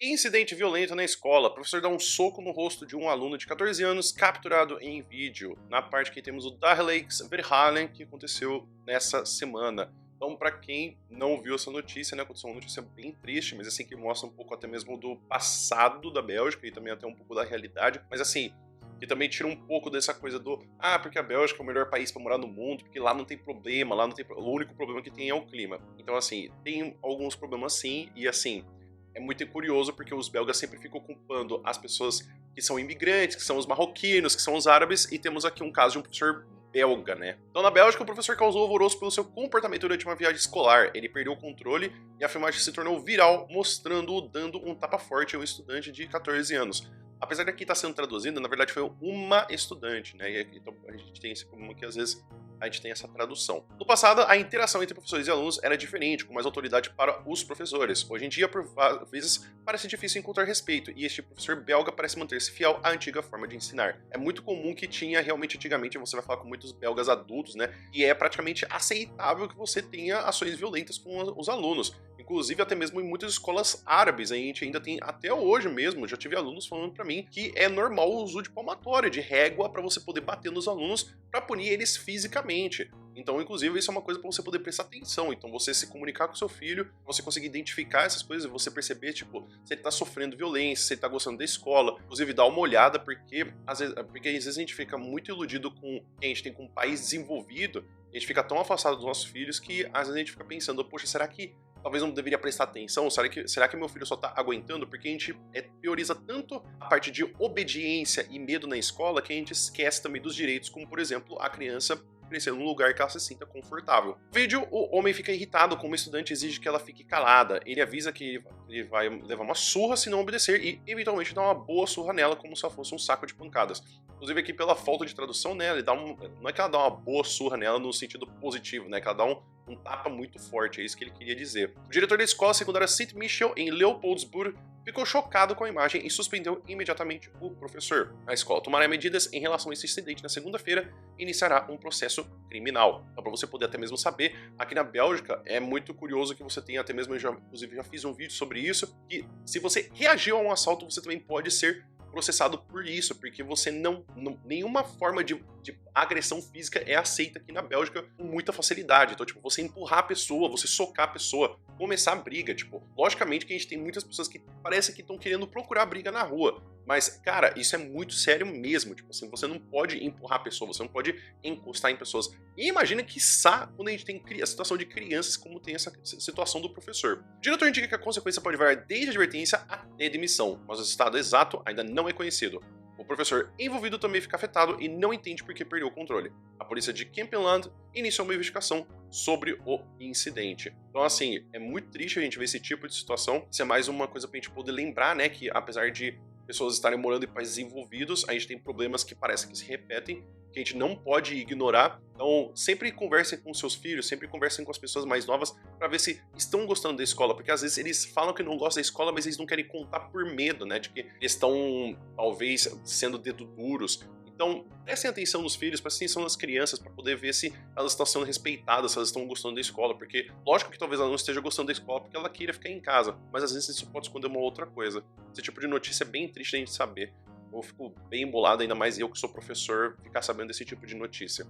Incidente violento na escola. O professor dá um soco no rosto de um aluno de 14 anos capturado em vídeo. Na parte que temos o Darlex Verhalen, que aconteceu nessa semana. Então, para quem não viu essa notícia, né, aconteceu uma notícia bem triste, mas assim, que mostra um pouco até mesmo do passado da Bélgica e também até um pouco da realidade. Mas assim, que também tira um pouco dessa coisa do porque a Bélgica é o melhor país para morar no mundo, porque lá não tem problema, lá não tem o único problema que tem é o clima. Então assim, tem alguns problemas sim, e assim, é muito curioso porque os belgas sempre ficam culpando as pessoas que são imigrantes, que são os marroquinos, que são os árabes, e temos aqui um caso de um professor belga, né? Então, na Bélgica, o professor causou alvoroço pelo seu comportamento durante uma viagem escolar. Ele perdeu o controle e a filmagem se tornou viral, mostrando-o dando um tapa forte a um estudante de 14 anos. Apesar de aqui estar sendo traduzido, na verdade foi uma estudante, né? E aqui, então, a gente tem esse problema que às vezes a gente tem essa tradução. No passado, a interação entre professores e alunos era diferente, com mais autoridade para os professores. Hoje em dia, por vezes, parece difícil encontrar respeito, e este professor belga parece manter-se fiel à antiga forma de ensinar. É muito comum que tinha realmente antigamente, você vai falar com muitos belgas adultos, né? E é praticamente aceitável que você tenha ações violentas com os alunos. Inclusive, até mesmo em muitas escolas árabes, a gente ainda tem, até hoje mesmo, já tive alunos falando para mim que é normal o uso de palmatória, de régua, para você poder bater nos alunos para punir eles fisicamente. Então, inclusive, isso é uma coisa para você poder prestar atenção. Então, você se comunicar com seu filho, você conseguir identificar essas coisas e você perceber, tipo, se ele tá sofrendo violência, se ele tá gostando da escola. Inclusive, dar uma olhada, porque às vezes a gente fica muito iludido com o que a gente tem com um país desenvolvido, a gente fica tão afastado dos nossos filhos que às vezes a gente fica pensando, poxa, será que talvez não deveria prestar atenção? Será que meu filho só tá aguentando? Porque a gente prioriza tanto a parte de obediência e medo na escola que a gente esquece também dos direitos, como por exemplo, a criança crescer num lugar que ela se sinta confortável. No vídeo, o homem fica irritado como o estudante exige que ela fique calada. Ele avisa que ele vai levar uma surra se não obedecer e eventualmente dá uma boa surra nela como se ela fosse um saco de pancadas. Inclusive aqui pela falta de tradução, né, ele dá não é que ela dá uma boa surra nela no sentido positivo, né, que ela dá um tapa muito forte, é isso que ele queria dizer. O diretor da escola secundária St. Michel, em Leopoldsburg, ficou chocado com a imagem e suspendeu imediatamente o professor. A escola tomará medidas em relação a esse incidente na segunda-feira e iniciará um processo criminal. Então, para você poder até mesmo saber, aqui na Bélgica é muito curioso que você tenha, até mesmo, inclusive já fiz um vídeo sobre isso, que se você reagiu a um assalto, você também pode ser processado por isso, porque você nenhuma forma de agressão física é aceita aqui na Bélgica com muita facilidade. Então, tipo, você empurrar a pessoa, você socar a pessoa, começar a briga, tipo, logicamente que a gente tem muitas pessoas que parece que estão querendo procurar briga na rua, mas, cara, isso é muito sério mesmo, tipo assim, você não pode empurrar a pessoa, você não pode encostar em pessoas. E imagina quiçá quando a gente tem a situação de crianças, como tem essa situação do professor. O diretor indica que a consequência pode variar desde advertência até demissão, mas o estado exato ainda não é conhecido. O professor envolvido também fica afetado e não entende por que perdeu o controle. A polícia de Kempenland iniciou uma investigação sobre o incidente. Então, assim, é muito triste a gente ver esse tipo de situação. Isso é mais uma coisa pra gente poder lembrar, né, que apesar de pessoas estarem morando em países desenvolvidos, a gente tem problemas que parecem que se repetem, que a gente não pode ignorar. Então, sempre conversem com seus filhos, sempre conversem com as pessoas mais novas para ver se estão gostando da escola, porque às vezes eles falam que não gostam da escola, mas eles não querem contar por medo, né, de que eles estão talvez sendo dedo duros. Então, prestem atenção nos filhos, prestem atenção nas crianças para poder ver se elas estão sendo respeitadas, se elas estão gostando da escola, porque lógico que talvez ela não esteja gostando da escola porque ela queira ficar em casa, mas às vezes isso pode esconder uma outra coisa. Esse tipo de notícia é bem triste a gente saber. Eu fico bem embolado, ainda mais eu que sou professor, ficar sabendo desse tipo de notícia.